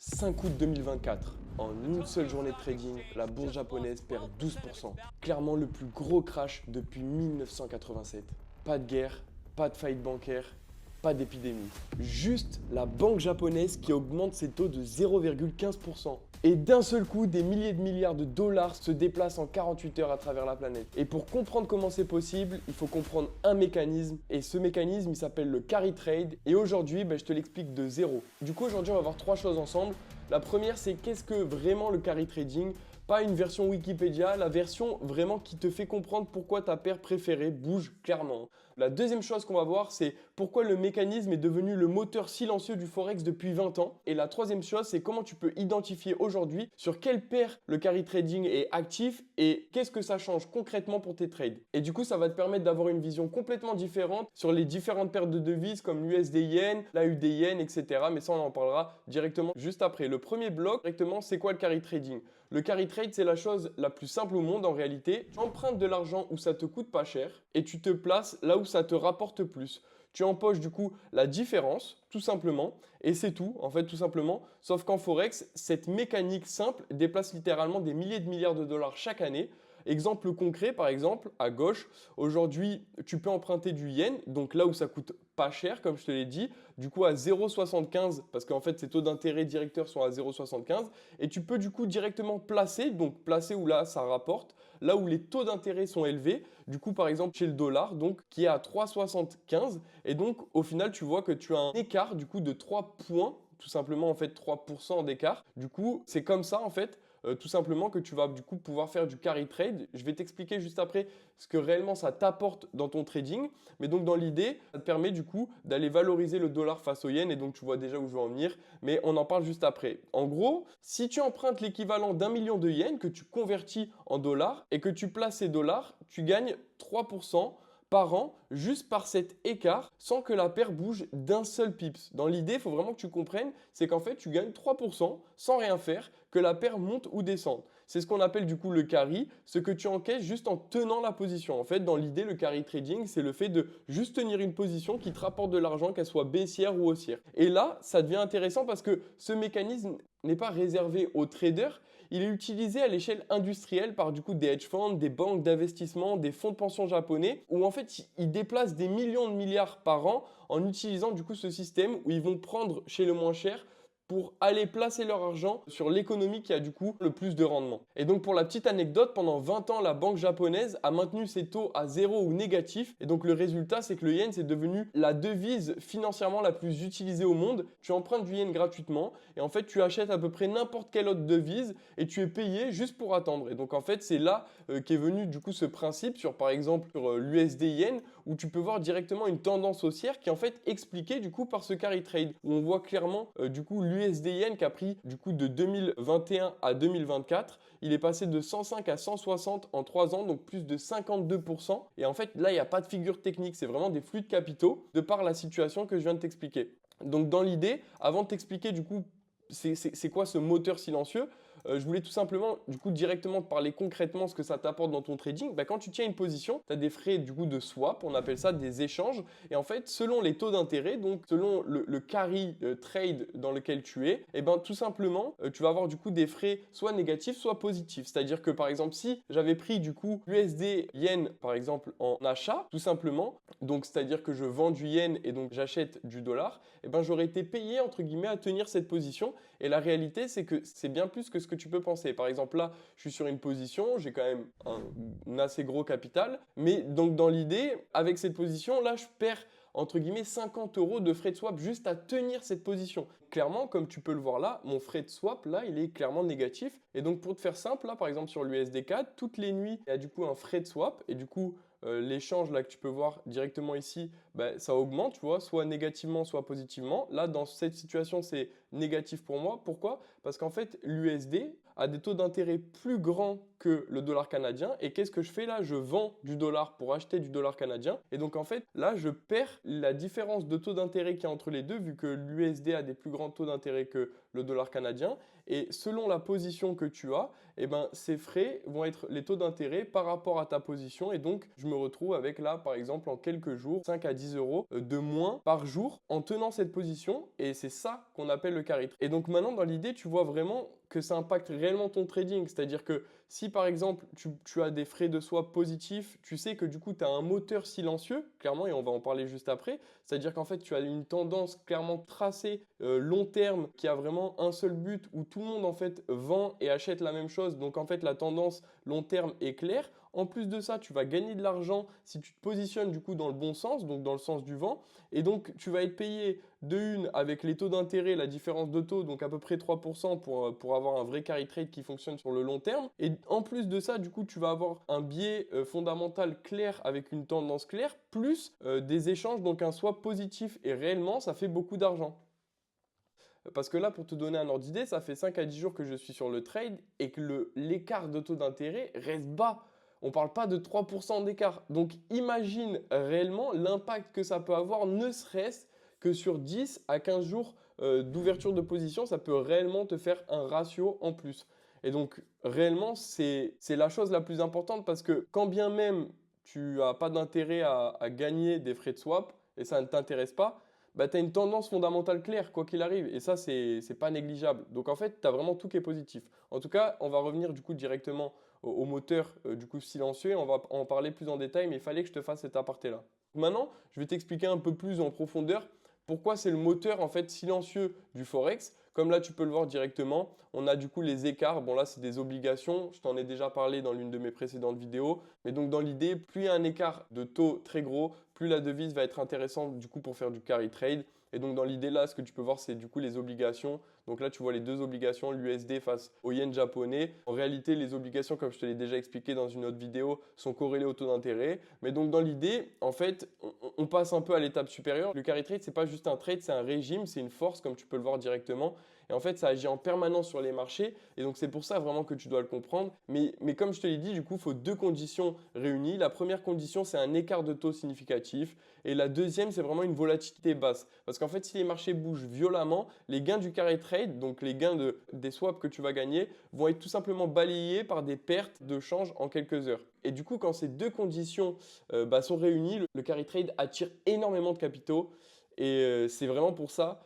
5 août 2024, en une seule journée de trading, la bourse japonaise perd 12%. Clairement le plus gros crash depuis 1987. Pas de guerre, pas de faillite bancaire, pas d'épidémie. Juste la banque japonaise qui augmente ses taux de 0,15%. Et d'un seul coup, des milliers de milliards de dollars se déplacent en 48 heures à travers la planète. Et pour comprendre comment c'est possible, il faut comprendre un mécanisme. Et ce mécanisme, il s'appelle le carry trade. Et aujourd'hui, je te l'explique de zéro. Du coup, aujourd'hui, on va voir trois choses ensemble. La première, c'est qu'est-ce que vraiment le carry trading? Pas une version Wikipédia, la version vraiment qui te fait comprendre pourquoi ta paire préférée bouge clairement. La deuxième chose qu'on va voir, c'est pourquoi le mécanisme est devenu le moteur silencieux du Forex depuis 20 ans. Et la troisième chose, c'est comment tu peux identifier aujourd'hui sur quelle paire le carry trading est actif et qu'est-ce que ça change concrètement pour tes trades. Et du coup, ça va te permettre d'avoir une vision complètement différente sur les différentes paires de devises comme l'USD Yen, la UD Yen, etc. Mais ça, on en parlera directement juste après. Le premier bloc, directement, c'est quoi le carry trading? Le carry trade, c'est la chose la plus simple au monde en réalité. Tu empruntes de l'argent où ça te coûte pas cher et tu te places là où ça te rapporte plus. Tu empoches du coup la différence, tout simplement, et c'est tout, en fait, tout simplement. Sauf qu'en Forex, cette mécanique simple déplace littéralement des milliers de milliards de dollars chaque année. Exemple concret, par exemple, à gauche, aujourd'hui, tu peux emprunter du yen, donc là où ça coûte pas cher, comme je te l'ai dit, du coup à 0,75, parce qu'en fait, ces taux d'intérêt directeurs sont à 0,75, et tu peux du coup directement placer, donc placer où là, ça rapporte, là où les taux d'intérêt sont élevés, du coup, par exemple, chez le dollar, donc qui est à 3,75, et donc au final, tu vois que tu as un écart du coup de 3 points, tout simplement en fait 3% d'écart. Du coup, c'est comme ça en fait tout simplement que tu vas du coup pouvoir faire du carry trade. Je vais t'expliquer juste après ce que réellement ça t'apporte dans ton trading. Mais donc dans l'idée, ça te permet du coup d'aller valoriser le dollar face au yen et donc tu vois déjà où je veux en venir. Mais on en parle juste après. En gros, si tu empruntes l'équivalent d'un million de yens que tu convertis en dollars et que tu places ces dollars, tu gagnes 3% par an juste par cet écart sans que la paire bouge d'un seul pips. Dans l'idée, il faut vraiment que tu comprennes, c'est qu'en fait, tu gagnes 3% sans rien faire, que la paire monte ou descende. C'est ce qu'on appelle du coup le carry, ce que tu encaisses juste en tenant la position. En fait, dans l'idée, le carry trading, c'est le fait de juste tenir une position qui te rapporte de l'argent, qu'elle soit baissière ou haussière. Et là, ça devient intéressant parce que ce mécanisme n'est pas réservé aux traders, il est utilisé à l'échelle industrielle par du coup des hedge funds, des banques d'investissement, des fonds de pension japonais, où en fait ils déplacent des millions de milliards par an en utilisant du coup ce système où ils vont prendre chez le moins cher pour aller placer leur argent sur l'économie qui a du coup le plus de rendement. Et donc pour la petite anecdote, pendant 20 ans, la banque japonaise a maintenu ses taux à zéro ou négatif. Et donc le résultat, c'est que le yen, c'est devenu la devise financièrement la plus utilisée au monde. Tu empruntes du yen gratuitement et en fait, tu achètes à peu près n'importe quelle autre devise et tu es payé juste pour attendre. Et donc en fait, c'est là qu'est venu du coup ce principe sur par exemple sur l'USD yen où tu peux voir directement une tendance haussière qui est en fait expliquée du coup par ce carry trade où on voit clairement du coup l'USD yen qui a pris du coup de 2021 à 2024, il est passé de 105 à 160 en 3 ans, donc plus de 52%. Et en fait, là, il n'y a pas de figure technique, c'est vraiment des flux de capitaux de par la situation que je viens de t'expliquer. Donc dans l'idée, avant de t'expliquer du coup c'est quoi ce moteur silencieux, je voulais tout simplement du coup directement te parler concrètement ce que ça t'apporte dans ton trading. Quand tu tiens une position, tu as des frais du coup de swap, on appelle ça des échanges. Et en fait, selon les taux d'intérêt, donc selon le carry trade dans lequel tu es, et tout simplement, tu vas avoir du coup des frais soit négatifs, soit positifs. C'est-à-dire que par exemple, si j'avais pris du coup USD yen par exemple en achat, tout simplement, donc c'est-à-dire que je vends du yen et donc j'achète du dollar, j'aurais été payé entre guillemets à tenir cette position. Et la réalité, c'est que c'est bien plus que ce que tu peux penser. Par exemple, là, je suis sur une position, j'ai quand même un assez gros capital. Mais donc, dans l'idée, avec cette position, là, je perds entre guillemets 50 euros de frais de swap juste à tenir cette position. Clairement, comme tu peux le voir là, mon frais de swap, là, il est clairement négatif. Et donc, pour te faire simple, là, par exemple, sur l'USD4, toutes les nuits, il y a du coup un frais de swap. Et du coup, l'échange là que tu peux voir directement ici, ça augmente, tu vois, soit négativement, soit positivement. Là, dans cette situation, c'est négatif pour moi. Pourquoi? Parce qu'en fait, l'USD a des taux d'intérêt plus grands que le dollar canadien. Et qu'est-ce que je fais là? Je vends du dollar pour acheter du dollar canadien. Et donc, en fait, là, je perds la différence de taux d'intérêt qu'il y a entre les deux, vu que l'USD a des plus grands taux d'intérêt que le dollar canadien. Et selon la position que tu as, ces frais vont être les taux d'intérêt par rapport à ta position. Et donc, je me retrouve avec là, par exemple, en quelques jours, 5 à 10 euros de moins par jour en tenant cette position. Et c'est ça qu'on appelle le le carry trade. Et donc maintenant, dans l'idée, tu vois vraiment que ça impacte réellement ton trading. C'est-à-dire que si par exemple, tu as des frais de swap positifs, tu sais que du coup, tu as un moteur silencieux, clairement, et on va en parler juste après. C'est-à-dire qu'en fait, tu as une tendance clairement tracée, long terme, qui a vraiment un seul but, où tout le monde en fait vend et achète la même chose. Donc en fait, la tendance long terme est claire. En plus de ça, tu vas gagner de l'argent si tu te positionnes du coup dans le bon sens, donc dans le sens du vent. Et donc, tu vas être payé de une avec les taux d'intérêt, la différence de taux, donc à peu près 3% pour avoir un vrai carry trade qui fonctionne sur le long terme. Et en plus de ça, du coup, tu vas avoir un biais fondamental clair avec une tendance claire, plus des échanges, donc un swap positif. Et réellement, ça fait beaucoup d'argent. Parce que là, pour te donner un ordre d'idée, ça fait 5 à 10 jours que je suis sur le trade et que l'écart de taux d'intérêt reste bas. On ne parle pas de 3% d'écart. Donc imagine réellement l'impact que ça peut avoir, ne serait-ce que sur 10 à 15 jours d'ouverture de position, ça peut réellement te faire un ratio en plus. Et donc réellement, c'est la chose la plus importante parce que quand bien même tu n'as pas d'intérêt à gagner des frais de swap et ça ne t'intéresse pas, bah, tu as une tendance fondamentale claire, quoi qu'il arrive. Et ça, c'est pas négligeable. Donc en fait, tu as vraiment tout qui est positif. En tout cas, on va revenir du coup directement au moteur du coup silencieux. On va en parler plus en détail, mais il fallait que je te fasse cet aparté-là. Maintenant, je vais t'expliquer un peu plus en profondeur pourquoi c'est le moteur en fait silencieux du Forex. Comme là, tu peux le voir directement, on a du coup les écarts. Bon là, c'est des obligations. Je t'en ai déjà parlé dans l'une de mes précédentes vidéos. Mais donc dans l'idée, plus il y a un écart de taux très gros, plus la devise va être intéressante du coup pour faire du carry trade. Et donc dans l'idée là, ce que tu peux voir, c'est du coup les obligations. Donc là, tu vois les deux obligations, l'USD face au yen japonais. En réalité, les obligations, comme je te l'ai déjà expliqué dans une autre vidéo, sont corrélées au taux d'intérêt. Mais donc dans l'idée, en fait, on passe un peu à l'étape supérieure. Le carry trade, c'est pas juste un trade, c'est un régime, c'est une force, comme tu peux le voir directement. Et en fait, ça agit en permanence sur les marchés. Et donc c'est pour ça vraiment que tu dois le comprendre. Mais comme je te l'ai dit, du coup, il faut deux conditions réunies. La première condition, c'est un écart de taux significatif. Et la deuxième, c'est vraiment une volatilité basse. Parce qu'en fait, si les marchés bougent violemment, les gains du carry trade, donc les gains des swaps que tu vas gagner, vont être tout simplement balayés par des pertes de change en quelques heures. Et du coup, quand ces deux conditions sont réunies, le carry trade attire énormément de capitaux. Et c'est vraiment pour ça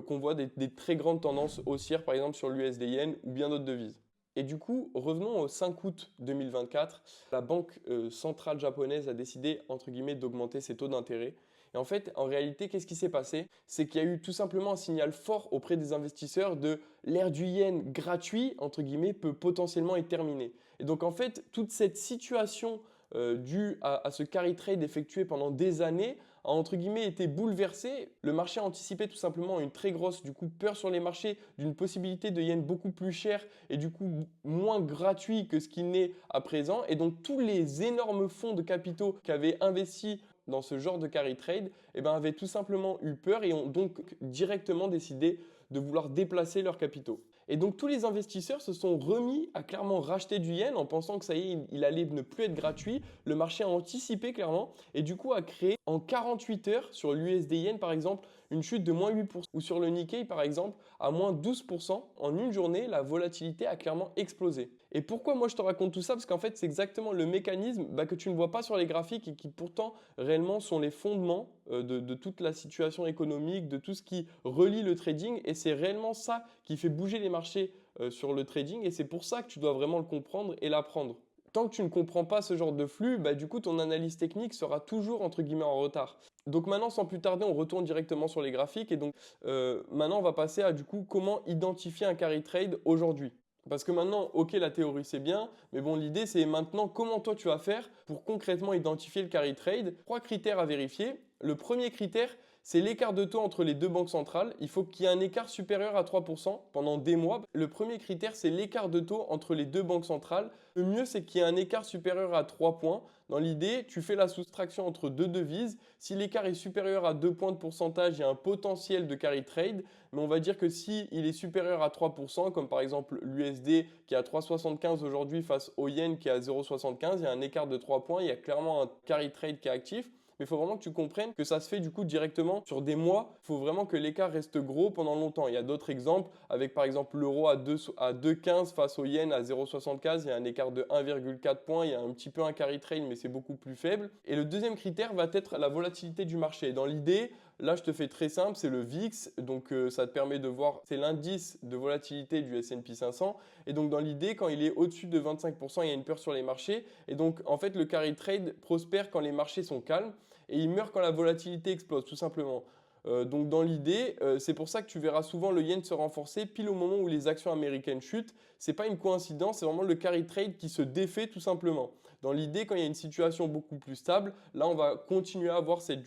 qu'on voit des très grandes tendances haussières, par exemple sur l'USD Yen ou bien d'autres devises. Et du coup, revenons au 5 août 2024. La banque centrale japonaise a décidé, entre guillemets, d'augmenter ses taux d'intérêt. Et en fait, en réalité, qu'est-ce qui s'est passé? C'est qu'il y a eu tout simplement un signal fort auprès des investisseurs de l'ère du yen gratuit, entre guillemets, peut potentiellement être terminée. Et donc, en fait, toute cette situation due à ce carry trade effectué pendant des années a entre guillemets été bouleversée. Le marché a anticipé tout simplement une très grosse du coup peur sur les marchés d'une possibilité de yen beaucoup plus cher et du coup moins gratuit que ce qui n'est à présent. Et donc tous les énormes fonds de capitaux qui avaient investi dans ce genre de carry trade avaient tout simplement eu peur et ont donc directement décidé de vouloir déplacer leurs capitaux. Et donc tous les investisseurs se sont remis à clairement racheter du yen en pensant que ça y est, il allait ne plus être gratuit. Le marché a anticipé clairement et du coup a créé en 48 heures sur l'USD yen par exemple une chute de moins 8%. Ou sur le Nikkei par exemple à moins 12%. En une journée, la volatilité a clairement explosé. Et pourquoi moi je te raconte tout ça? Parce qu'en fait c'est exactement le mécanisme que tu ne vois pas sur les graphiques et qui pourtant réellement sont les fondements de toute la situation économique, de tout ce qui relie le trading. Et c'est réellement ça qui fait bouger les marchés sur le trading. Et c'est pour ça que tu dois vraiment le comprendre et l'apprendre. Tant que tu ne comprends pas ce genre de flux, du coup, ton analyse technique sera toujours, entre guillemets, en retard. Donc maintenant, sans plus tarder, on retourne directement sur les graphiques. Et donc, maintenant, on va passer à, du coup, comment identifier un carry trade aujourd'hui. Parce que maintenant, ok, la théorie c'est bien, mais bon, l'idée c'est maintenant comment toi tu vas faire pour concrètement identifier le carry trade. Trois critères à vérifier. Le premier critère, c'est l'écart de taux entre les deux banques centrales. Il faut qu'il y ait un écart supérieur à 3% pendant des mois. Le premier critère, c'est l'écart de taux entre les deux banques centrales. Le mieux, c'est qu'il y ait un écart supérieur à 3 points. Dans l'idée, tu fais la soustraction entre deux devises. Si l'écart est supérieur à 2 points de pourcentage, il y a un potentiel de carry trade. Mais on va dire que si il est supérieur à 3%, comme par exemple l'USD qui est à 3,75 aujourd'hui face au yen qui est à 0,75, il y a un écart de 3 points, il y a clairement un carry trade qui est actif. Mais il faut vraiment que tu comprennes que ça se fait du coup directement sur des mois. Il faut vraiment que l'écart reste gros pendant longtemps. Il y a d'autres exemples avec par exemple l'euro à 2,15 face au yen à 0,75. Il y a un écart de 1,4 points. Il y a un petit peu un carry trade mais c'est beaucoup plus faible. Et le deuxième critère va être la volatilité du marché. Dans l'idée, Là, je te fais très simple, c'est le VIX, donc ça te permet de voir, c'est l'indice de volatilité du S&P 500. Et donc dans l'idée, quand il est au-dessus de 25%, il y a une peur sur les marchés. Et donc en fait, le carry trade prospère quand les marchés sont calmes et il meurt quand la volatilité explose, tout simplement. Donc dans l'idée, c'est pour ça que tu verras souvent le yen se renforcer pile au moment où les actions américaines chutent. C'est pas une coïncidence, c'est vraiment le carry trade qui se défait tout simplement. Dans l'idée, quand il y a une situation beaucoup plus stable, là on va continuer à avoir cette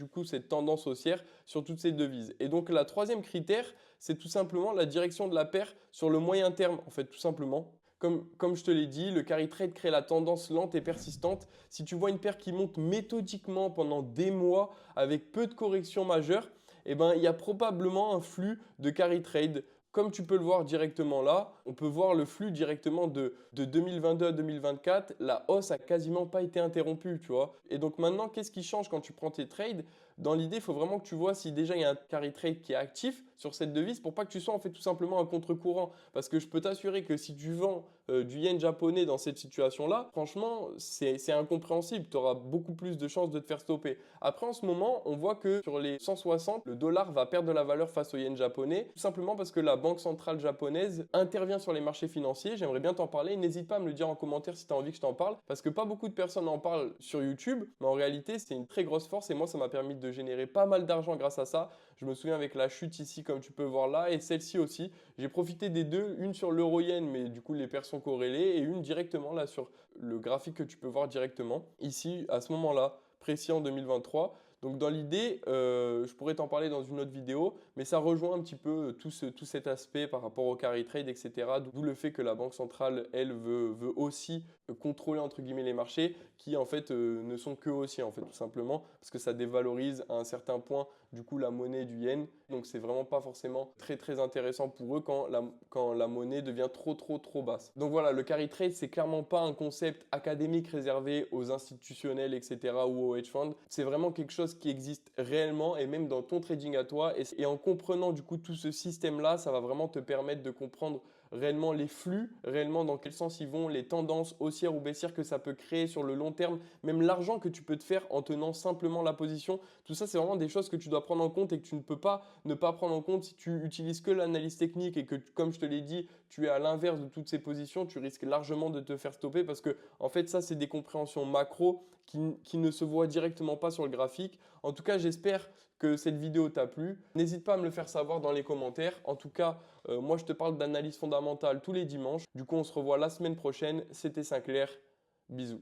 tendance haussière sur toutes ces devises. Et donc la troisième critère, c'est tout simplement la direction de la paire sur le moyen terme, en fait tout simplement. Comme je te l'ai dit, le carry trade crée la tendance lente et persistante. Si tu vois une paire qui monte méthodiquement pendant des mois avec peu de corrections majeures, eh ben, il y a probablement un flux de carry trade. Comme tu peux le voir directement là, on peut voir le flux directement de 2022 à 2024. La hausse a quasiment pas été interrompue, tu vois. Et donc maintenant, qu'est-ce qui change quand tu prends tes trades? Dans l'idée, il faut vraiment que tu vois si déjà il y a un carry trade qui est actif sur cette devise pour pas que tu sois en fait tout simplement un contre-courant. Parce que je peux t'assurer que si tu vends du yen japonais dans cette situation-là, franchement, c'est incompréhensible. Tu auras beaucoup plus de chances de te faire stopper. Après, en ce moment, on voit que sur les 160, le dollar va perdre de la valeur face au yen japonais, tout simplement parce que la Banque centrale japonaise intervient sur les marchés financiers. J'aimerais bien t'en parler. N'hésite pas à me le dire en commentaire si tu as envie que je t'en parle, parce que pas beaucoup de personnes en parlent sur YouTube, mais en réalité, c'est une très grosse force et moi, ça m'a permis de générer pas mal d'argent grâce à ça. Je me souviens avec la chute ici, comme tu peux voir là, et celle-ci aussi. J'ai profité des deux, une sur l'euro-yen, mais du coup, les paires sont corrélées, et une directement là sur le graphique que tu peux voir directement, ici, à ce moment-là, précis en 2023. Donc dans l'idée, je pourrais t'en parler dans une autre vidéo, mais ça rejoint un petit peu tout cet aspect par rapport au carry trade, etc. D'où le fait que la Banque centrale, elle, veut aussi contrôler entre guillemets les marchés, qui en fait ne sont que haussiers, en fait, tout simplement, parce que ça dévalorise à un certain point du coup la monnaie du yen. Donc c'est vraiment pas forcément très très intéressant pour eux quand la monnaie devient trop basse. Donc voilà, le carry trade, c'est clairement pas un concept académique réservé aux institutionnels, etc. ou aux hedge funds. C'est vraiment quelque chose qui existe réellement et même dans ton trading à toi. Et en comprenant du coup tout ce système-là, ça va vraiment te permettre de comprendre réellement les flux, réellement dans quel sens ils vont, les tendances haussières ou baissières que ça peut créer sur le long terme, même l'argent que tu peux te faire en tenant simplement la position. Tout ça, c'est vraiment des choses que tu dois prendre en compte et que tu ne peux pas ne pas prendre en compte si tu utilises que l'analyse technique et que, comme je te l'ai dit, tu es à l'inverse de toutes ces positions, tu risques largement de te faire stopper parce que, en fait, ça, c'est des compréhensions macro qui ne se voient directement pas sur le graphique. En tout cas, j'espère que cette vidéo t'a plu. N'hésite pas à me le faire savoir dans les commentaires. En tout cas, moi, je te parle d'analyse fondamentale tous les dimanches. Du coup, on se revoit la semaine prochaine. C'était Sinclair. Bisous.